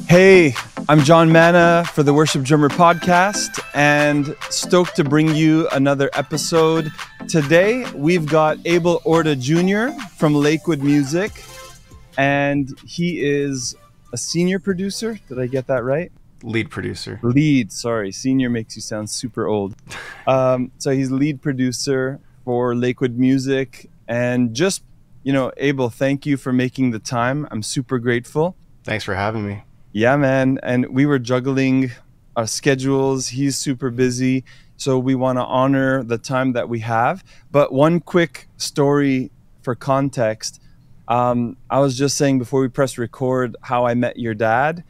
Hey, I'm John Manna for the Worship Drummer podcast, and stoked to bring you another episode. Today, we've got Abel Orta Jr. from Lakewood Music, and he is a senior producer. Did I get that right? Lead producer. Sorry. Senior makes you sound super old. So he's lead producer for Lakewood Music, and just, Abel, thank you for making the time. I'm super grateful. Thanks for having me. Yeah, man. And we were juggling our schedules. He's super busy. So we want to honor the time that we have. But one quick story for context. I was just saying before we press record how I met your dad.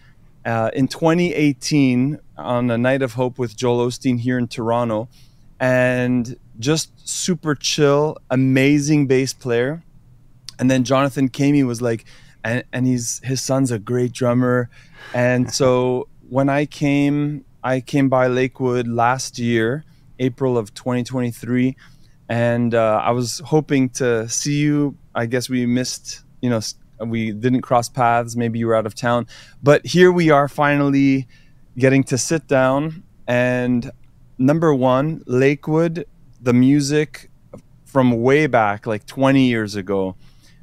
In 2018, on a Night of Hope with Joel Osteen here in Toronto. And just super chill, amazing bass player. And then Jonathan Kamey was like, and his son's a great drummer. And so when I came by Lakewood last year, April of 2023, and I was hoping to see you. I guess we missed, we didn't cross paths. Maybe you were out of town, but here we are finally getting to sit down. And number one, Lakewood, the music from way back, like 20 years ago,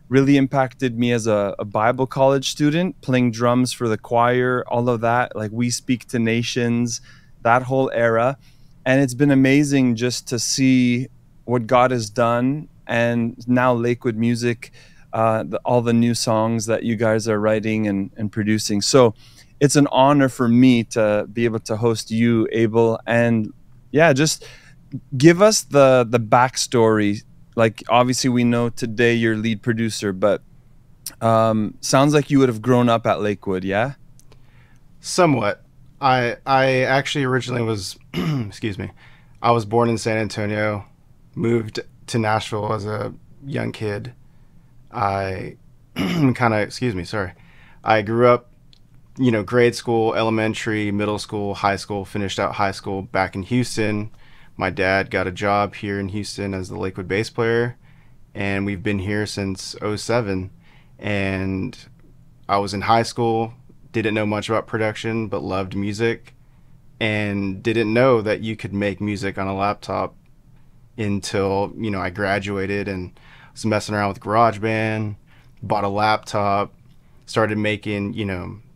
really impacted me as a Bible college student, playing drums for the choir, all of that, like We Speak to Nations, that whole era. And it's been amazing just to see what God has done. And now Lakewood Music, all the new songs that you guys are writing and producing. So it's an honor for me to be able to host you, Abel. And yeah, just give us the backstory. Like, obviously we know today you're lead producer, but sounds like you would have grown up at Lakewood, yeah? Somewhat. I actually originally was, excuse me, I was born in San Antonio, moved to Nashville as a young kid. I I grew up, grade school, elementary, middle school, high school, finished out high school back in Houston. My dad got a job here in Houston as the Lakewood bass player, and we've been here since '07. And I was in high school, didn't know much about production, but loved music, and didn't know that you could make music on a laptop until, I graduated and was messing around with GarageBand, bought a laptop, started making,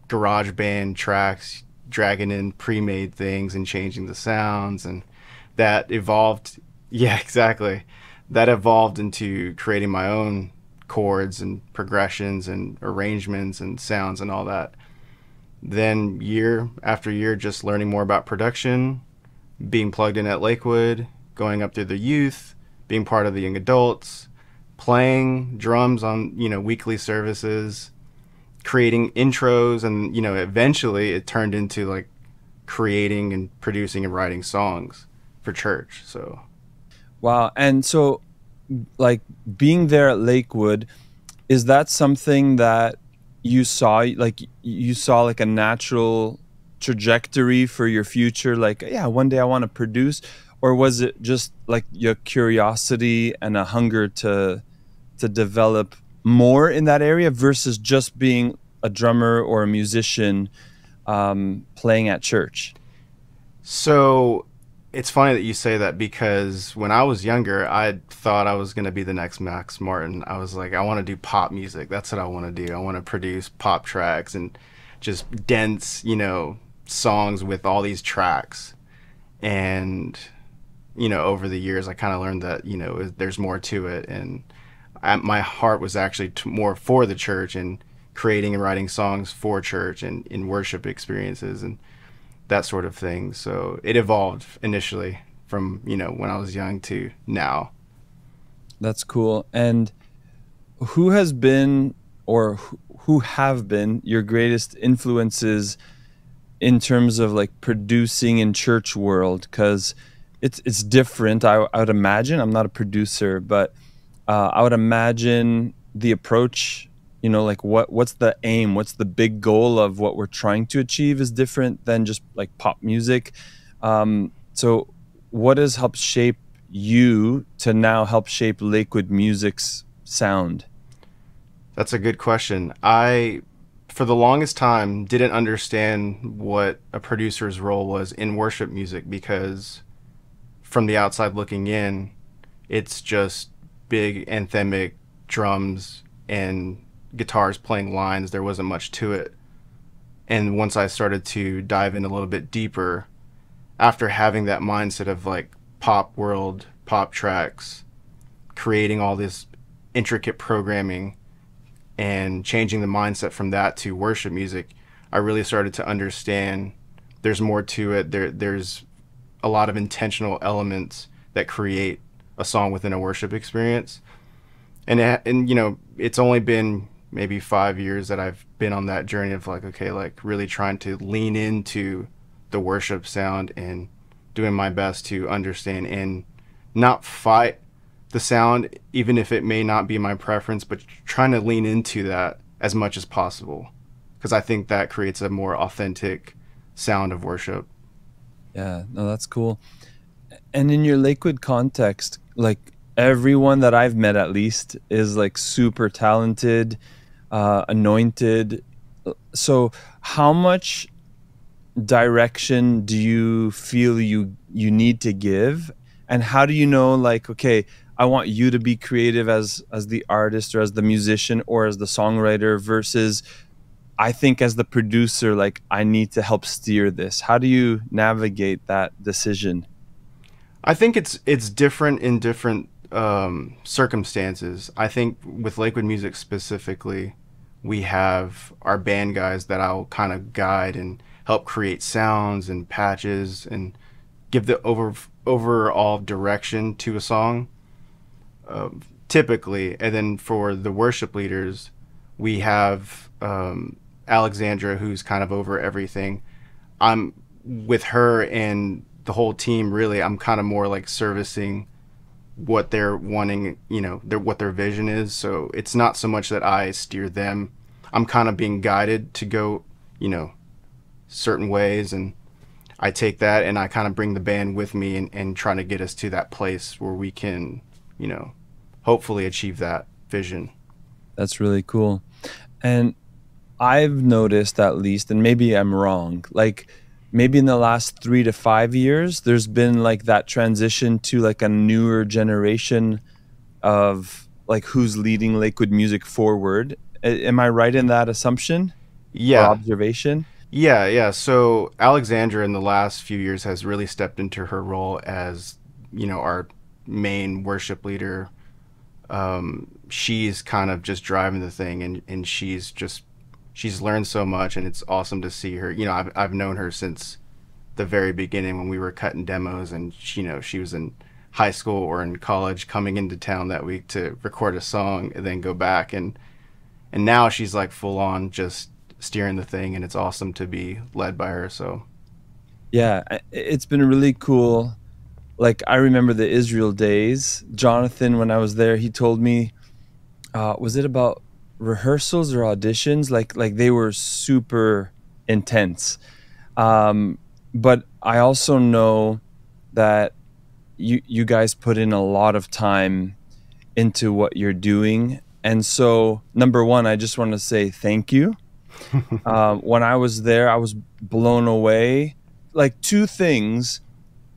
GarageBand tracks, dragging in pre-made things and changing the sounds, and that evolved. Yeah, exactly. That evolved into creating my own chords and progressions and arrangements and sounds and all that. Then year after year, just learning more about production, being plugged in at Lakewood, going up through the youth, being part of the young adults, playing drums on, weekly services, creating intros, and, eventually it turned into like creating and producing and writing songs for church. So wow. And so, like, being there at Lakewood, is that something that you saw like a natural trajectory for your future, like, yeah, one day I want to produce? Or was it just like your curiosity and a hunger to develop more in that area versus just being a drummer or a musician playing at church? So it's funny that you say that, because when I was younger, I thought I was going to be the next Max Martin. I was like, I want to do pop music. That's what I want to do. I want to produce pop tracks and just dense, songs with all these tracks. And, over the years, I kind of learned that, there's more to it. And my heart was actually more for the church and creating and writing songs for church and in worship experiences and that sort of thing. So it evolved initially from, when I was young to now. That's cool. And who has been, or who have been, your greatest influences in terms of like producing in church world? Because it's different. I would imagine, I'm not a producer, but I would imagine the approach, like what's the aim, what's the big goal of what we're trying to achieve is different than just like pop music. So what has helped shape you to now help shape Lakewood Music's sound? That's a good question. I for the longest time didn't understand what a producer's role was in worship music, because from the outside looking in, it's just big anthemic drums and guitars playing lines. There wasn't much to it. And once I started to dive in a little bit deeper, after having that mindset of like pop world, pop tracks, creating all this intricate programming and changing the mindset from that to worship music, I really started to understand there's more to it. There's a lot of intentional elements that create a song within a worship experience. And you know, it's only been maybe 5 years that I've been on that journey of like, okay, like really trying to lean into the worship sound and doing my best to understand and not fight the sound, even if it may not be my preference, but trying to lean into that as much as possible, because I think that creates a more authentic sound of worship. Yeah, no, that's cool. And in your Lakewood context, like everyone that I've met at least is like super talented, anointed. So how much direction do you feel you need to give? And how do you know, like, okay, I want you to be creative as the artist or as the musician or as the songwriter versus I think as the producer, like I need to help steer this. How do you navigate that decision? I think it's different in different circumstances. I think with Lakewood Music specifically, we have our band guys that I'll kind of guide and help create sounds and patches and give the overall direction to a song, typically. And then for the worship leaders, we have Alexandra, who's kind of over everything. I'm with her and the whole team, really. I'm kind of more like servicing what they're wanting, you know, what their vision is. So it's not so much that I steer them. I'm kind of being guided to go, you know, certain ways, and I take that and I kind of bring the band with me and trying to get us to that place where we can, you know, hopefully achieve that vision. That's really cool. And I've noticed, at least, and maybe I'm wrong, like maybe in the last 3 to 5 years, there's been like that transition to like a newer generation of like who's leading Lakewood music forward. Am I right in that assumption or Yeah. observation? Yeah. So Alexandra in the last few years has really stepped into her role as, you know, our main worship leader. She's kind of just driving the thing, and she's learned so much, and it's awesome to see her. You know, I've known her since the very beginning when we were cutting demos, and you know, she was in high school or in college coming into town that week to record a song and then go back, and now she's like full on just steering the thing, and it's awesome to be led by her. So Yeah, it's been really cool. Like I remember the Israel days. Jonathan, when I was there, he told me, was it about rehearsals or auditions? Like they were super intense. But I also know that you guys put in a lot of time into what you're doing. And so, number one, I just want to say thank you. When I was there, I was blown away. Like two things,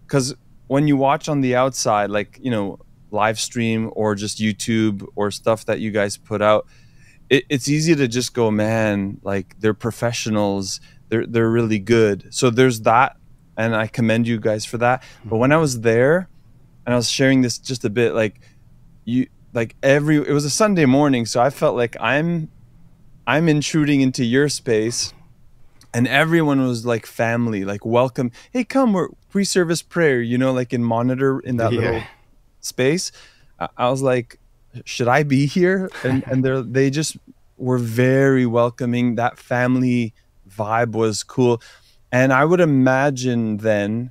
because when you watch on the outside, like, you know, live stream or just YouTube or stuff that you guys put out, it's easy to just go, man, like they're professionals, they're really good. So there's that, and I commend you guys for that. But when I was there, and I was sharing this just a bit, like you, like it was a Sunday morning, so I felt like I'm intruding into your space, and everyone was like family, like welcome. Hey, come, we're pre-service prayer, you know, like in Monitor in that little yeah. space. I was like, should I be here? And they just were very welcoming. That family vibe was cool. And I would imagine then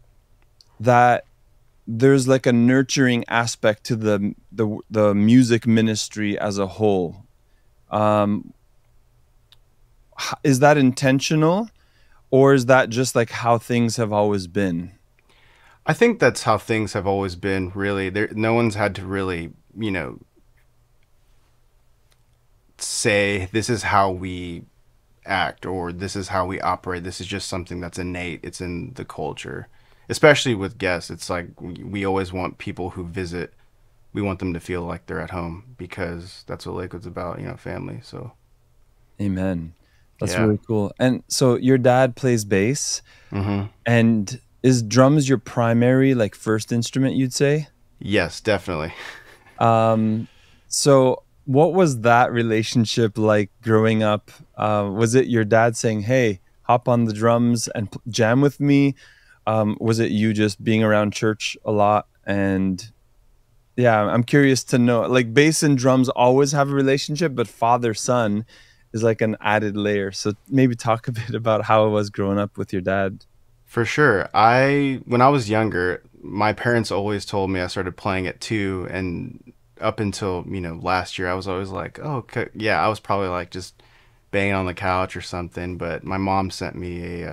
that there's like a nurturing aspect to the music ministry as a whole. Um, is that intentional, or is that just like how things have always been? I think that's how things have always been, really. No one's had to really, you know, say this is how we act, or this is how we operate. This is just something that's innate. It's in the culture, especially with guests. It's like we always want people who visit, we want them to feel like they're at home, because that's what Lakewood's about, family. So, Amen. That's yeah. really cool. And so your dad plays bass, Hmm. and is drums your primary, like, first instrument, you'd say? Yes, definitely. Um, so what was that relationship like growing up? Was it your dad saying, "Hey, hop on the drums and jam with me"? Was it you just being around church a lot? And yeah, I'm curious to know. Like, bass and drums always have a relationship, but father son is like an added layer. So maybe talk a bit about how it was growing up with your dad. For sure. When I was younger, my parents always told me I started playing at 2, and up until, last year, I was always like, oh, okay. Yeah, I was probably like just banging on the couch or something, but my mom sent me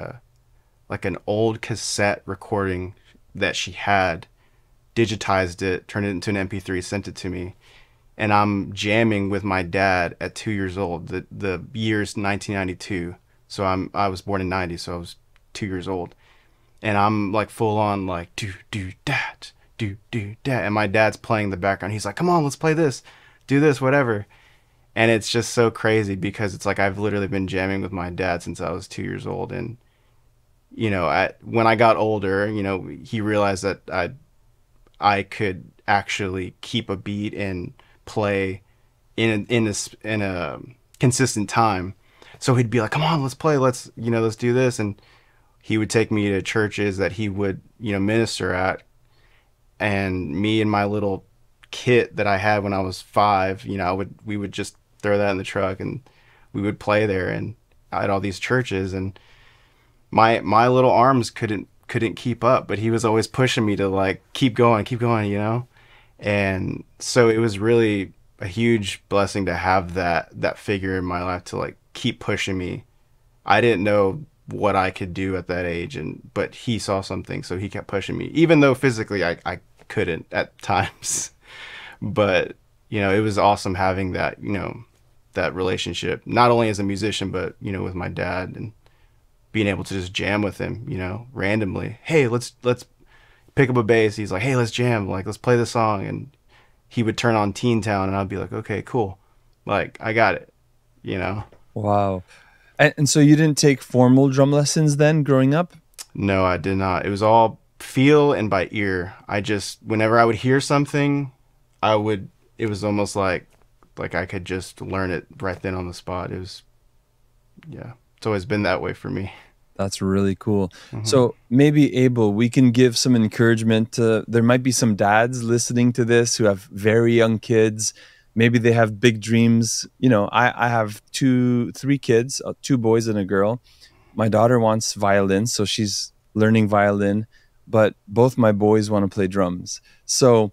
like an old cassette recording that she had, digitized it, turned it into an MP3, sent it to me, and I'm jamming with my dad at 2 years old. The year's 1992. So I was born in 90, so I was 2 years old, and I'm like full on like do that, do that, and my dad's playing the background. He's like, "Come on, let's play this, do this, whatever." And it's just so crazy because it's like I've literally been jamming with my dad since I was 2 years old. And when I got older, he realized that I could actually keep a beat and play in a consistent time. So he'd be like, "Come on, let's play. Let's do this." And he would take me to churches that he would, minister at, and me and my little kit that I had when I was 5, we would just throw that in the truck, and we would play there and at all these churches. And my little arms couldn't keep up, but he was always pushing me to like keep going. And so it was really a huge blessing to have that figure in my life to like keep pushing me. I didn't know what I could do at that age, but he saw something, so he kept pushing me, even though physically I couldn't at times. But it was awesome having that relationship, not only as a musician, but with my dad, and being able to just jam with him, randomly. Hey, let's pick up a bass. He's like, "Hey, let's jam. Like, let's play the song." And he would turn on Teen Town, and I'd be like, "Okay, cool. Like, I got it." Wow. And so you didn't take formal drum lessons then growing up? No, I did not. It was all feel and by ear. Whenever I would hear something, it was almost like I could just learn it right then on the spot. Yeah, it's always been that way for me. That's really cool. Hmm. So maybe, Abel, we can give some encouragement to, there might be some dads listening to this who have very young kids. Maybe they have big dreams. I have three kids, 2 boys and a girl. My daughter wants violin, so she's learning violin, but both my boys want to play drums. So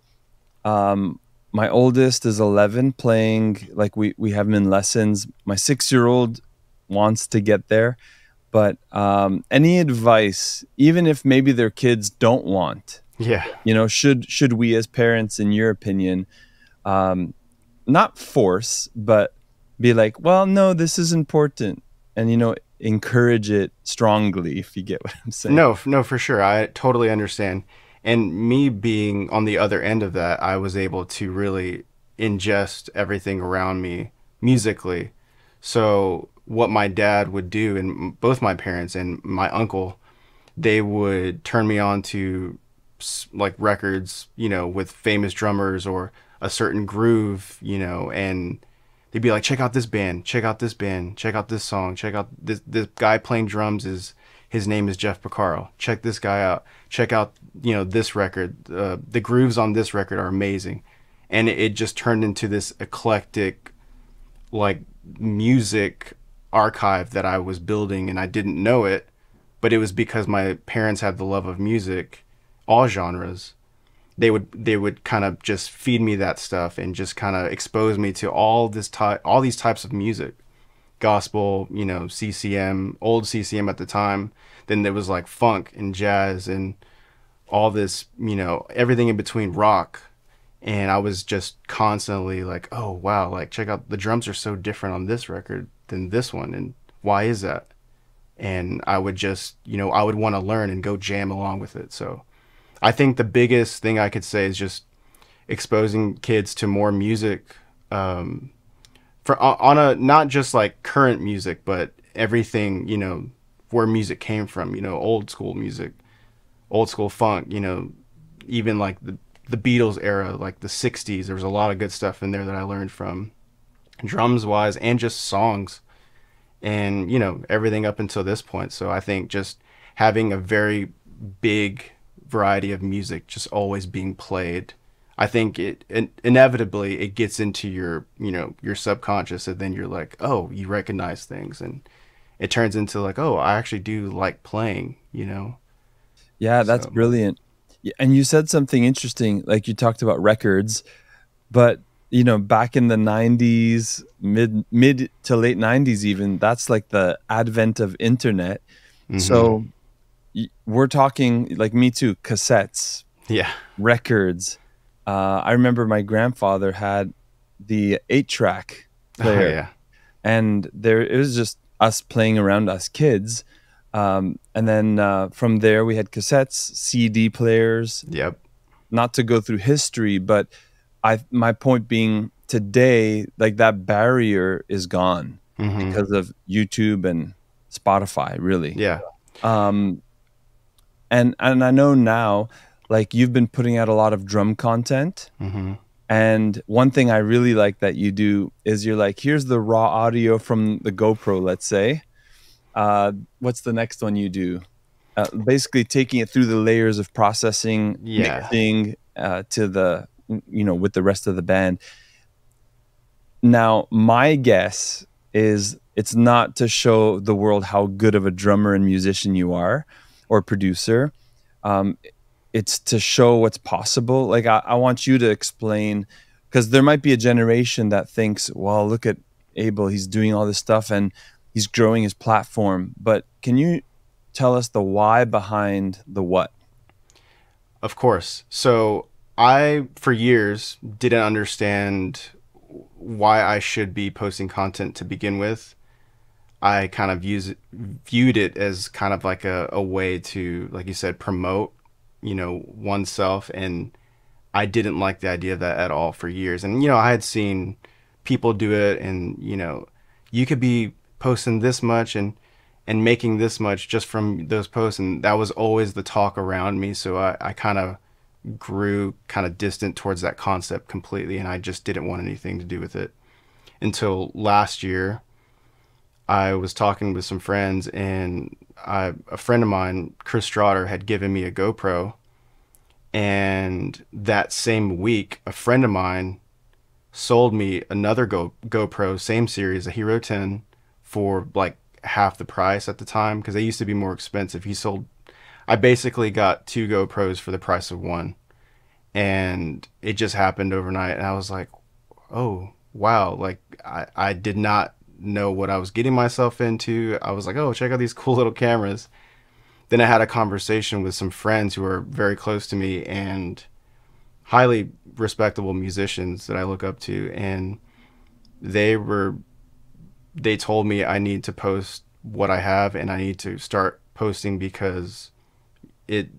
my oldest is 11, playing, like, we have him in lessons. My 6-year-old wants to get there. But any advice, even if maybe their kids don't want, Yeah. should we as parents, in your opinion, not force, but be like, well, no, this is important, and encourage it strongly, if you get what I'm saying. No, no, for sure. I totally understand. And me being on the other end of that, I was able to really ingest everything around me musically. So what my dad would do, and both my parents and my uncle, they would turn me on to like records, with famous drummers or a certain groove, and they'd be like, "Check out this band, check out this band, check out this song, check out this guy playing drums his name is Jeff Porcaro. Check this guy out. Check out, this record. The grooves on this record are amazing." And it just turned into this eclectic, like, music archive that I was building, and I didn't know it, but it was because my parents had the love of music, all genres. They would kind of just feed me that stuff and just kind of expose me to all these types of music. Gospel, CCM, old CCM at the time. Then there was like funk and jazz and all this, everything in between, rock. And I was just constantly like, "Oh, wow, like, check out, the drums are so different on this record than this one. And Why is that? And I would just, I would want to learn and go jam along with it. So I think the biggest thing I could say is just exposing kids to more music, for on a not just like current music, but everything, where music came from, old school music, old school funk, even like the Beatles era, like the 60s. There was a lot of good stuff in there that I learned from, drums wise, and just songs, and everything up until this point. So I think just having a very big variety of music just always being played, I think inevitably it gets into your your subconscious, and then you're like, oh, you recognize things, and it turns into like, oh, I actually do like playing. Yeah, that's So brilliant. And you said something interesting, like you talked about records, but back in the 90s, mid to late 90s even, that's like the advent of internet. hmm So we're talking, like, me too, cassettes, yeah. records. I remember my grandfather had the 8-track Oh player, yeah. and there it was just us playing around, us kids. And then from there we had cassettes, CD players. Yep. Not to go through history, but my point being, today, like, that barrier is gone hmm because of YouTube and Spotify, really. yeah. Um, and I know now, like, you've been putting out a lot of drum content. hmm And one thing I really like that you do is you're like, here's the raw audio from the GoPro, let's say. What's the next one you do? Basically taking it through the layers of processing, yeah. mixing, to the, with the rest of the band. Now, my guess is it's not to show the world how good of a drummer and musician you are, or producer. Um, it's to show what's possible. Like, I want you to explain, because there might be a generation that thinks, well, look at Abel, he's doing all this stuff and he's growing his platform. But can you tell us the why behind the what? Of course. So I, for years, didn't understand why I should be posting content to begin with. I kind of viewed it as kind of like a way to, like you said, promote, oneself. And I didn't like the idea of that at all for years. And, I had seen people do it, and, you could be posting this much and making this much just from those posts. And that was always the talk around me. So I kind of grew kind of distant towards that concept completely. And I just didn't want anything to do with it until last year. I was talking with some friends, and a friend of mine, Chris Strotter, had given me a GoPro. And that same week, a friend of mine sold me another GoPro, same series, a Hero 10, for like half the price at the time, because they used to be more expensive. I basically got two GoPros for the price of one. And it just happened overnight. And I was like, oh, wow. Like, I did not know what I was getting myself into. I was like, oh, check out these cool little cameras. Then I had a conversation with some friends who are very close to me and highly respectable musicians that I look up to. And they told me I need to post what I have, and I need to start posting, because it,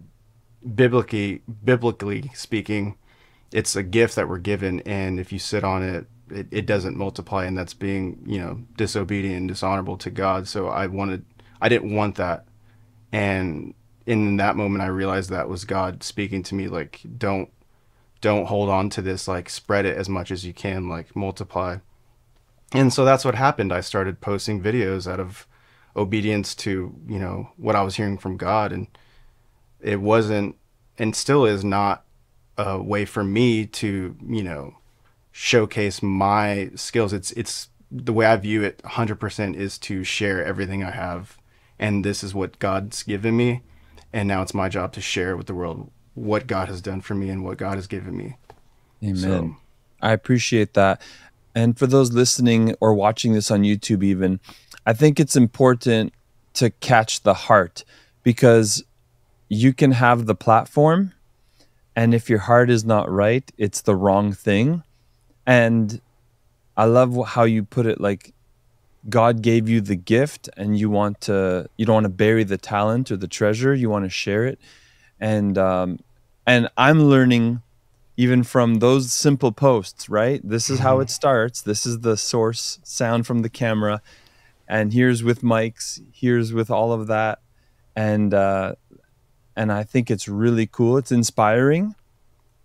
biblically speaking, it's a gift that we're given, and if you sit on it, it doesn't multiply, and that's being, disobedient and dishonorable to God. So I didn't want that. And in that moment I realized that was God speaking to me, like, don't hold on to this, like, spread it as much as you can, like, multiply. And so that's what happened. I started posting videos out of obedience to, what I was hearing from God. And it wasn't, and still is not, a way for me to, showcase my skills. It's the way I view it 100% is to share everything I have. And this is what God's given me. And now it's my job to share with the world what God has done for me and what God has given me. So, Amen. I appreciate that. And for those listening or watching this on YouTube even, I think it's important to catch the heart, because you can have the platform, and if your heart is not right, it's the wrong thing. And I love how you put it, like, God gave you the gift, and you don't want to bury the talent or the treasure. You want to share it. And I'm learning even from those simple posts, right? This is how it starts. This is the source sound from the camera, and here's with mics, here's with all of that. And I think it's really cool. It's inspiring.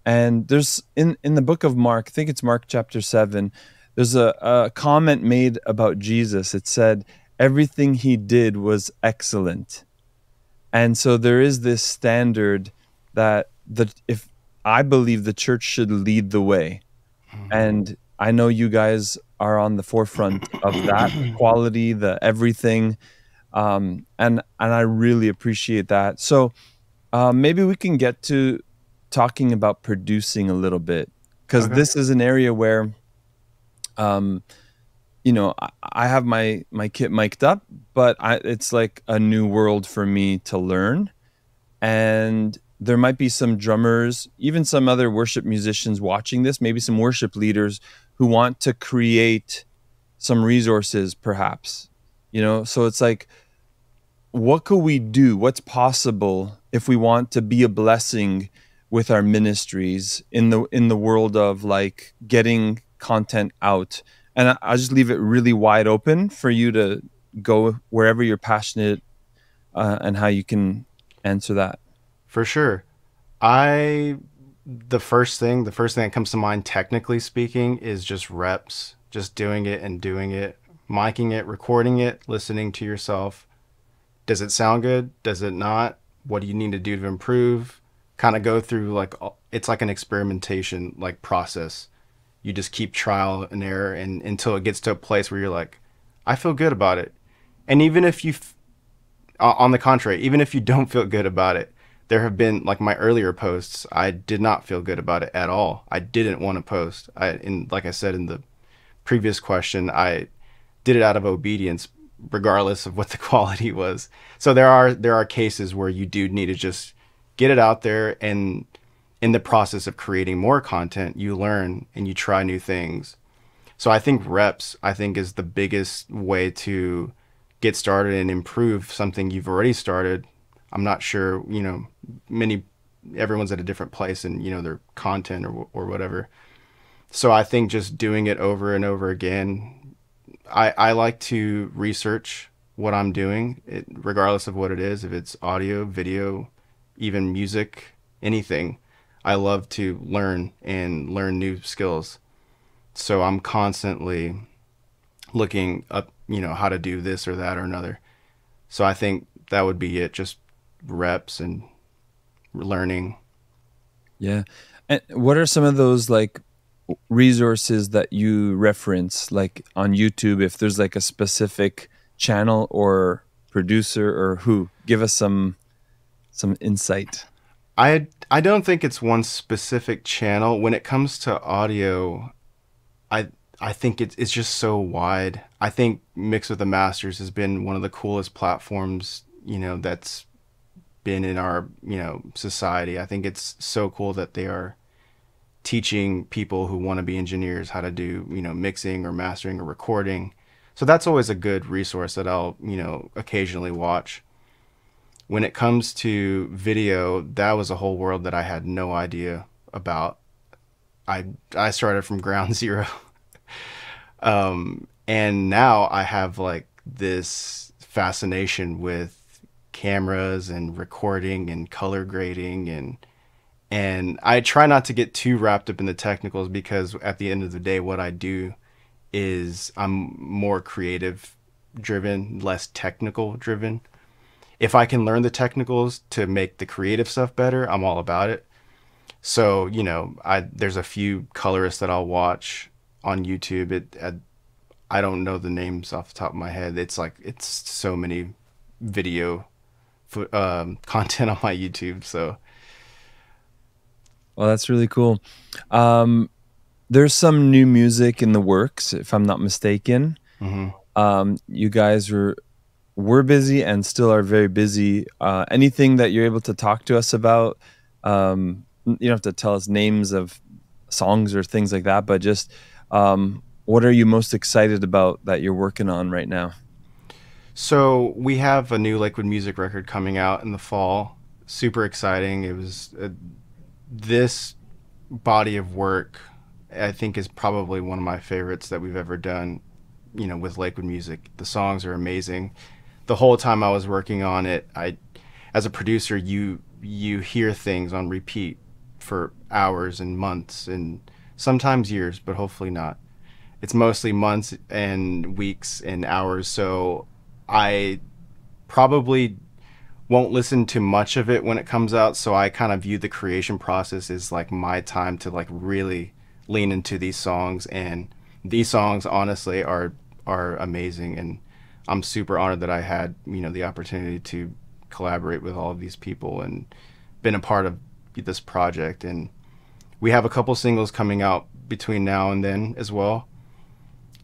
And there's in the book of Mark, I think it's Mark chapter 7, there's a comment made about Jesus. It said, everything he did was excellent. And so there is this standard that if I believe the church should lead the way. And I know you guys are on the forefront of that quality, the everything. And I really appreciate that. So maybe we can get to talking about producing a little bit, because this is an area where you know, I have my kit mic'd up, but it's like a new world for me to learn. And there might be some drummers, even some other worship musicians watching this, maybe some worship leaders who want to create some resources, perhaps, you know. So it's like, what could we do? What's possible if we want to be a blessing with our ministries in the world of like getting content out? And I'll just leave it really wide open for you to go wherever you're passionate and how you can answer that. For sure. The first thing that comes to mind, technically speaking, is just reps, just doing it, miking it, recording it, listening to yourself. Does it sound good? Does it not? What do you need to do to improve? Kind of go through like, it's like an experimentation like process. You just keep trial and error and until it gets to a place where you're like, I feel good about it. And even if on the contrary, even if you don't feel good about it, there have been, like my earlier posts, I did not feel good about it at all. I didn't want to post. Like I said in the previous question, I did it out of obedience, regardless of what the quality was. So there are cases where you do need to just get it out there, and in the process of creating more content, you learn and you try new things. So I think reps, is the biggest way to get started and improve something you've already started. I'm not sure, you know, everyone's at a different place in, you know, their content or whatever. So I think just doing it over and over again, I like to research what I'm doing, regardless of what it is, if it's audio, video, even music, anything. I love to learn new skills. So I'm constantly looking up, you know, how to do this or that or another. So I think that would be it, just reps and learning. Yeah. And what are some of those like resources that you reference, like on YouTube, if there's like a specific channel or producer or who? Give us some insight. I don't think it's one specific channel. When it comes to audio, I think it's just so wide. I think Mix with the Masters has been one of the coolest platforms, you know, that's been in our, you know, society. I think it's so cool that they are teaching people who want to be engineers how to do, you know, mixing or mastering or recording. So that's always a good resource that I'll, you know, occasionally watch. When it comes to video, that was a whole world that I had no idea about. I started from ground zero. And now I have like this fascination with cameras and recording and color grading, and I try not to get too wrapped up in the technicals, because at the end of the day, what I do is I'm more creative driven, less technical driven. If I can learn the technicals to make the creative stuff better, I'm all about it. So, you know, there's a few colorists that I'll watch on YouTube. I don't know the names off the top of my head. It's so many video content on my YouTube. So, well, that's really cool. There's some new music in the works, if I'm not mistaken. Mm-hmm. You guys were busy and still are very busy. Anything that you're able to talk to us about? You don't have to tell us names of songs or things like that, but just what are you most excited about that you're working on right now? So we have a new Lakewood Music record coming out in the fall. Super exciting. It was this body of work, I think, is probably one of my favorites that we've ever done, with Lakewood Music. The songs are amazing. The whole time I was working on it, as a producer, you hear things on repeat for hours and months and sometimes years, but hopefully not. It's mostly months and weeks and hours, so I probably won't listen to much of it when it comes out, so I kind of view the creation process as like my time to like really lean into these songs. And these songs honestly are amazing, and I'm super honored that I had, the opportunity to collaborate with all of these people and been a part of this project. And we have a couple singles coming out between now and then as well,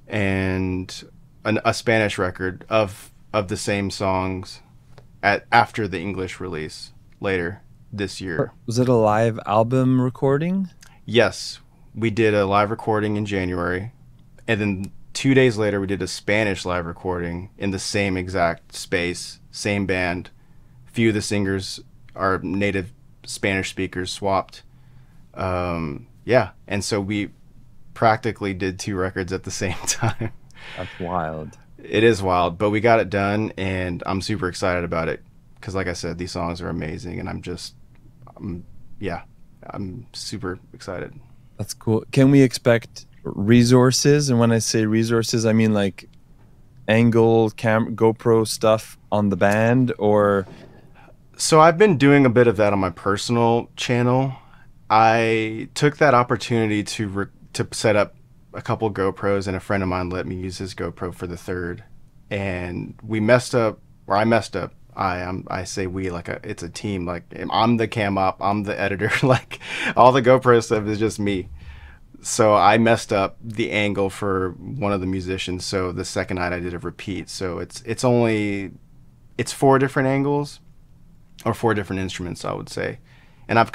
and a Spanish record of the same songs after the English release later this year. Was it a live album recording? Yes, we did a live recording in January, and then 2 days later we did a Spanish live recording in the same exact space, same band. Few of the singers are native Spanish speakers, swapped. Yeah, and so we practically did two records at the same time. That's wild. It is wild, but we got it done, and I'm super excited about it because, like I said, these songs are amazing, and I'm super excited. That's cool. Can we expect resources? And when I say resources, I mean like angle, GoPro stuff on the band, or? So I've been doing a bit of that on my personal channel. I took that opportunity to set up a couple GoPros, and a friend of mine let me use his GoPro for the third, and we messed up, or I messed up. I say we, like it's a team. Like I'm the cam op, I'm the editor. Like all the GoPro stuff is just me. So I messed up the angle for one of the musicians. So the second night I did a repeat. So it's 4 different angles, or 4 different instruments, I would say. And I've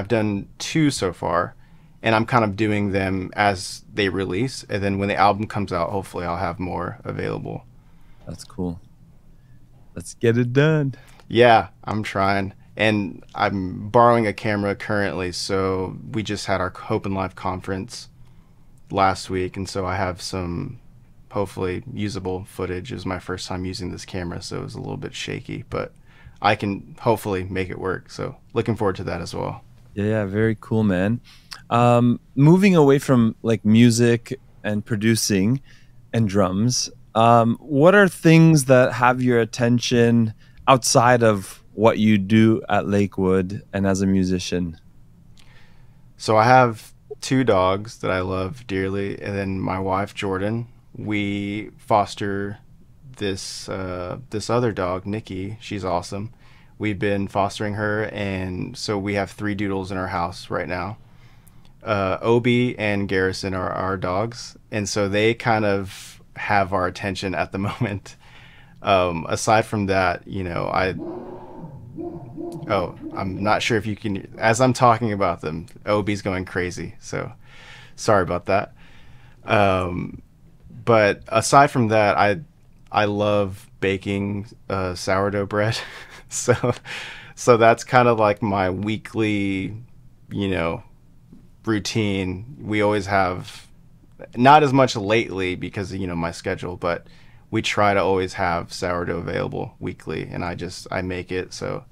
done 2 so far, and I'm kind of doing them as they release. And then when the album comes out, hopefully I'll have more available. That's cool. Let's get it done. Yeah, I'm trying. And I'm borrowing a camera currently. So we just had our Hope and Life conference last week. And so I have some hopefully usable footage. It was my first time using this camera, so it was a little bit shaky, but I can hopefully make it work. So looking forward to that as well. Yeah, very cool, man. Moving away from like music and producing and drums, what are things that have your attention outside of what you do at Lakewood and as a musician? So I have 2 dogs that I love dearly, and then my wife Jordan. We foster this other dog, Nikki. She's awesome. We've been fostering her, and so we have 3 doodles in our house right now. Obi and Garrison are our dogs, and so they kind of have our attention at the moment. Aside from that, I'm not sure if you can, as I'm talking about them, Obi's going crazy, so sorry about that. But aside from that, I love baking sourdough bread. So that's kind of like my weekly, routine. We always have, not as much lately because of, my schedule, but we try to always have sourdough available weekly, and I make it. So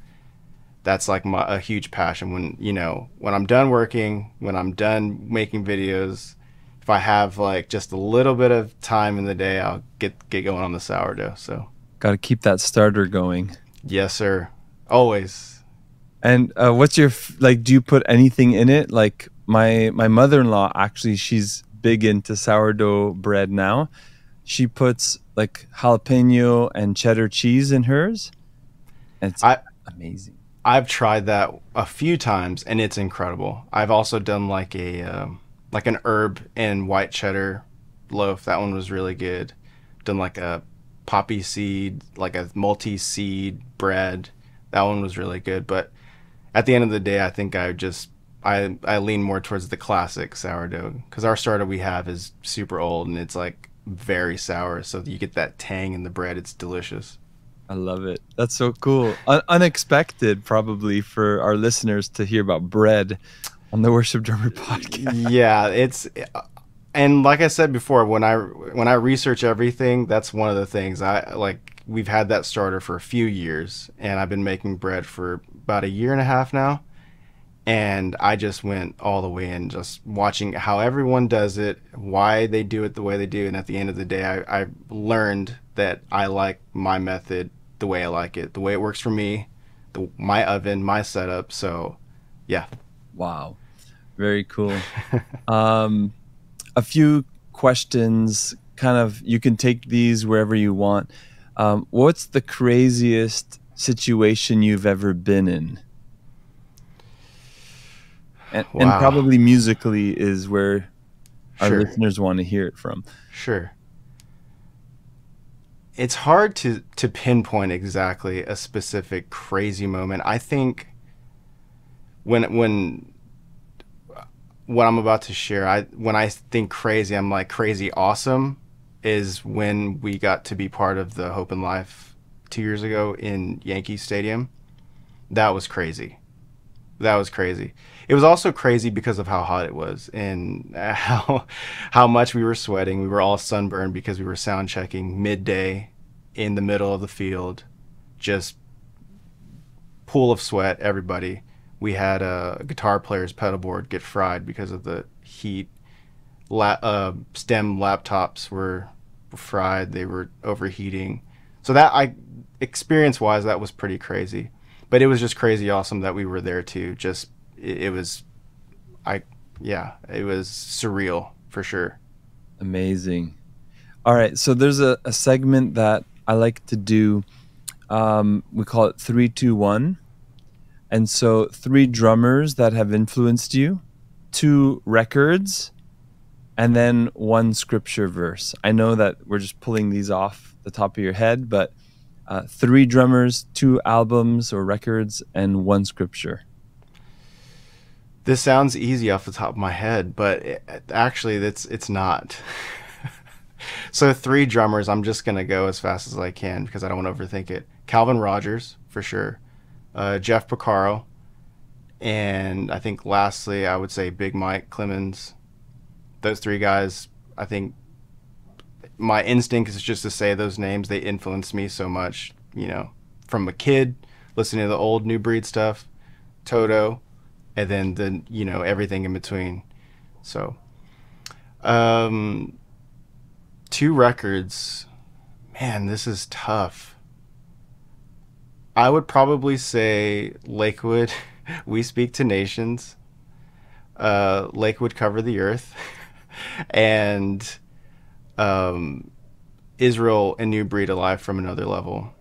that's like a huge passion. When I'm done working, when I'm done making videos, if I have like just a little bit of time in the day, I'll get going on the sourdough. So got to keep that starter going. Yes, sir. Always. And what's your do you put anything in it? Like my mother-in-law, actually, she's big into sourdough bread now. She puts like jalapeno and cheddar cheese in hers. And it's amazing. I've tried that a few times, and it's incredible. I've also done like an herb and white cheddar loaf. That one was really good. Done like a poppy seed, like a multi-seed bread. That one was really good. But at the end of the day, I think I just I lean more towards the classic sourdough because our starter we have is super old and it's like very sour, so you get that tang in the bread. It's delicious. I love it. That's so cool. Unexpected, probably, for our listeners to hear about bread on the Worship Drummer podcast. Yeah, it's and like I said before, when I research everything, that's one of the things I like. We've had that starter for a few years, and I've been making bread for about a year and a half now. And I just went all the way in, just watching how everyone does it, why they do it the way they do. And at the end of the day, I learned that I like my method the way I like it, the way it works for me, my oven, my setup. So, yeah. Wow. Very cool. A few questions, kind of, you can take these wherever you want. What's the craziest situation you've ever been in? And probably musically is where our listeners want to hear it from. Sure. It's hard to pinpoint exactly a specific crazy moment. I think when what I'm about to share, when I think crazy, I'm like crazy awesome is when we got to be part of the Hope and Life 2 years ago in Yankee Stadium. That was crazy. That was crazy. It was also crazy because of how hot it was and how much we were sweating. We were all sunburned because we were sound checking midday in the middle of the field, just pool of sweat, everybody. We had a guitar player's pedal board get fried because of the heat. STEM laptops were fried. They were overheating. So experience-wise, that was pretty crazy. But it was just crazy awesome that we were there too. It was surreal for sure. Amazing. All right, so there's a segment that I like to do. We call it 3, 2, 1. And so 3 drummers that have influenced you, 2 records, and then 1 scripture verse. I know that we're just pulling these off the top of your head, but 3 drummers, 2 albums or records, and 1 scripture. This sounds easy off the top of my head, but actually it's not. So 3 drummers, I'm just going to go as fast as I can because I don't want to overthink it. Calvin Rogers, for sure. Jeff Porcaro. And I think lastly, I would say Big Mike Clemens. Those 3 guys, I think my instinct is just to say those names. They influenced me so much, from a kid, listening to the old New Breed stuff, Toto, and then everything in between. So, 2 records, man, this is tough. I would probably say Lakewood, We Speak to Nations, Lakewood Cover the Earth, and Israel and New Breed, Alive from Another Level.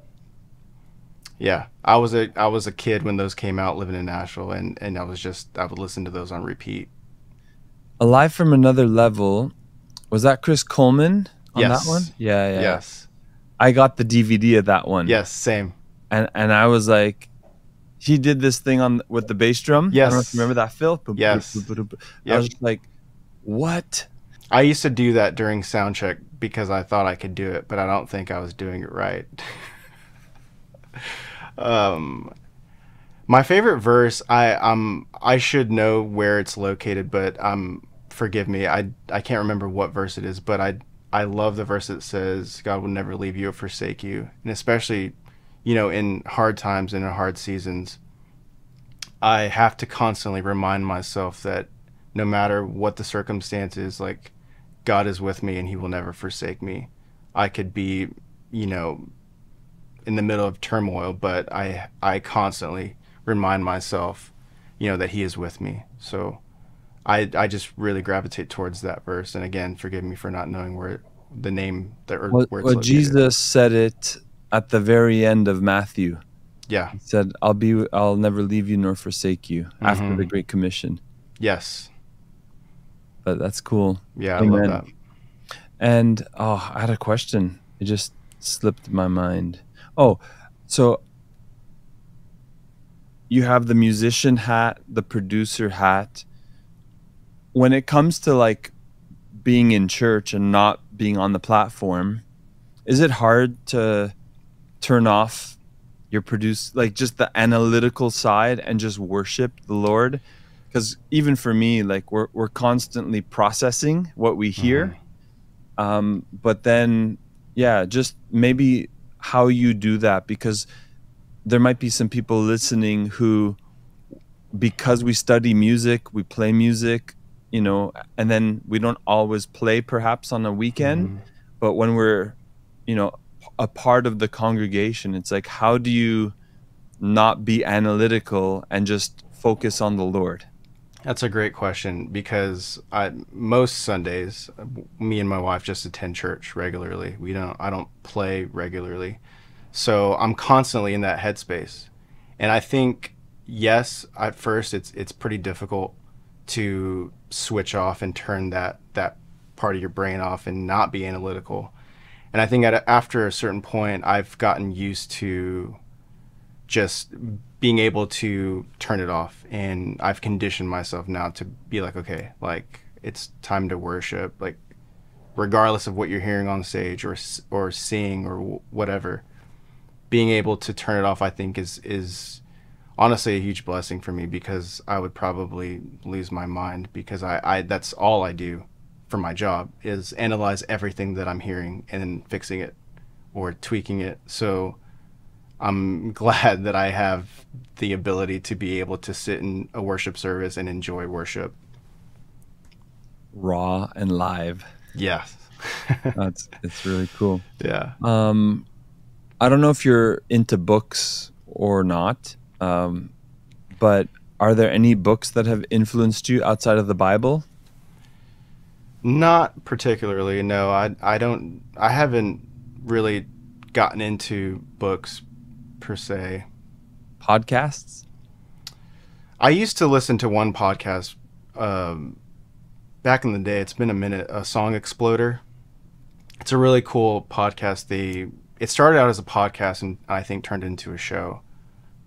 Yeah, I was a kid when those came out, living in Nashville, and I would listen to those on repeat. Alive from Another Level, was that Chris Coleman on that one? Yeah. Yes. I got the DVD of that one. Yes, same. And I was like, he did this thing with the bass drum. Yes. I don't know if you remember that, Phil. Yes. I was just like, what? I used to do that during sound check because I thought I could do it, but I don't think I was doing it right. My favorite verse, I should know where it's located, but forgive me, I can't remember what verse it is, but I love the verse that says God will never leave you or forsake you, and especially in hard times and in hard seasons, I have to constantly remind myself that no matter what the circumstances, like, God is with me and he will never forsake me. I could be, in the middle of turmoil, but I constantly remind myself, that he is with me. So I just really gravitate towards that verse. And again, forgive me for not knowing where the name where it's located. Jesus said it at the very end of Matthew. Yeah. He said, I'll never leave you nor forsake you, after the Great Commission. Yes. But that's cool. Yeah, Amen. I love that. And I had a question. It just slipped my mind. Oh, so you have the musician hat, the producer hat. When it comes to like being in church and not being on the platform, is it hard to turn off your produce, like just the analytical side, and just worship the Lord? Because even for me, like we're constantly processing what we hear. But then, yeah, just maybe how you do that, because there might be some people listening who, because we study music, we play music, you know, and then we don't always play perhaps on a weekend, but when we're, you know, a part of the congregation, it's like, how do you not be analytical and just focus on the Lord? That's a great question, because most Sundays, me and my wife just attend church regularly. I don't play regularly. So I'm constantly in that headspace. And I think, yes, at first it's pretty difficult to switch off and turn that part of your brain off and not be analytical. And I think after a certain point, I've gotten used to just being able to turn it off, and I've conditioned myself now to be like, okay, like it's time to worship, like regardless of what you're hearing on stage or seeing or whatever. Being able to turn it off, I think is honestly a huge blessing for me, because I would probably lose my mind, because I that's all I do for my job, is analyze everything that I'm hearing and then fixing it or tweaking it. So I'm glad that I have the ability to be able to sit in a worship service and enjoy worship. Raw and live. Yes. It's really cool. Yeah. I don't know if you're into books or not, but are there any books that have influenced you outside of the Bible? Not particularly, no. I haven't really gotten into books per se. Podcasts? I used to listen to one podcast back in the day. It's been a minute. A Song Exploder. It's a really cool podcast. It started out as a podcast and I think turned into a show.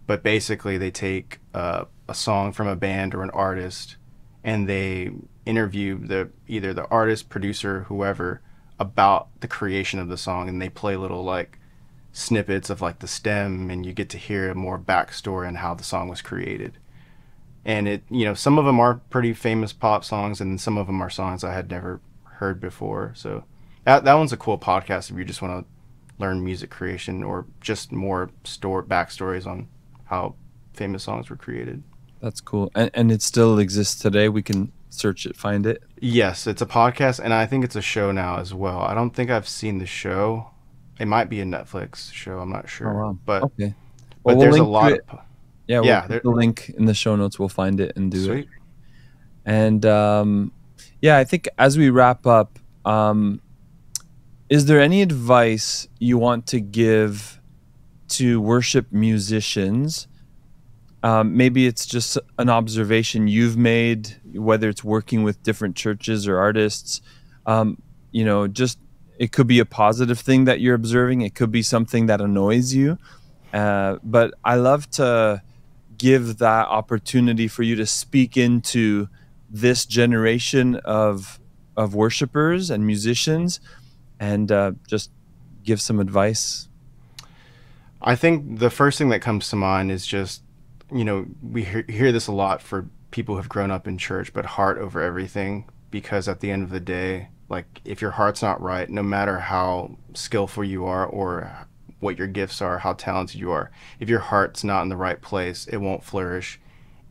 But basically, they take a song from a band or an artist, and they interview either the artist, producer, whoever, about the creation of the song, and they play little like snippets of like the stem, and you get to hear more backstory on how the song was created. And some of them are pretty famous pop songs, and some of them are songs I had never heard before. So that one's a cool podcast if you just want to learn music creation or just more backstories on how famous songs were created. That's cool. And it still exists today. We can search it, find it. Yes, it's a podcast, and I think it's a show now as well. I don't think I've seen the show. It might be a Netflix show. I'm not sure. Oh, wow. But okay. But we'll there's a lot of we'll put the link in the show notes. We'll find it and do Sweet. it. And I think as we wrap up, is there any advice you want to give to worship musicians? Maybe it's just an observation you've made, whether it's working with different churches or artists. Just it could be a positive thing that you're observing. It could be something that annoys you. But I love to give that opportunity for you to speak into this generation of worshipers and musicians, and just give some advice. I think the first thing that comes to mind is just, we hear this a lot for people who have grown up in church, but heart over everything. Because at the end of the day, like if your heart's not right, no matter how skillful you are or what your gifts are, how talented you are, if your heart's not in the right place, it won't flourish.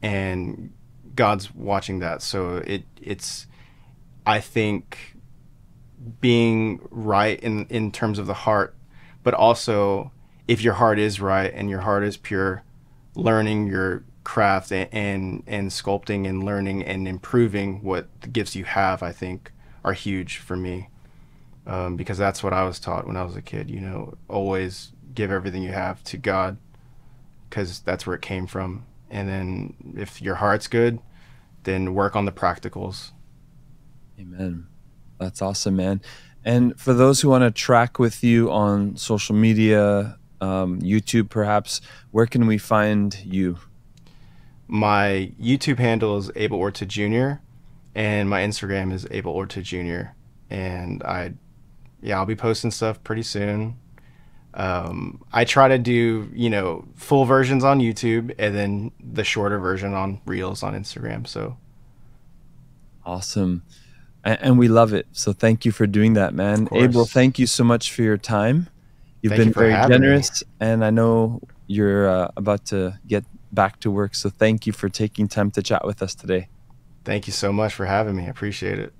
And God's watching that. So it's, I think, being right in terms of the heart, but also if your heart is right and your heart is pure, learning your craft and sculpting and learning and improving what the gifts you have, I think, are huge for me. Because that's what I was taught when I was a kid, always give everything you have to God, because that's where it came from. And then if your heart's good, then work on the practicals. Amen. That's awesome, man. And for those who want to track with you on social media, YouTube perhaps, where can we find you? My YouTube handle is Abel Orta Jr. and my Instagram is Abel Orta Jr. And I'll be posting stuff pretty soon. I try to do, full versions on YouTube and then the shorter version on Reels on Instagram. So Awesome. And we love it. So thank you for doing that, man. Abel, thank you so much for your time. You've been very generous, and I know you're about to get back to work. So thank you for taking time to chat with us today. Thank you so much for having me. I appreciate it.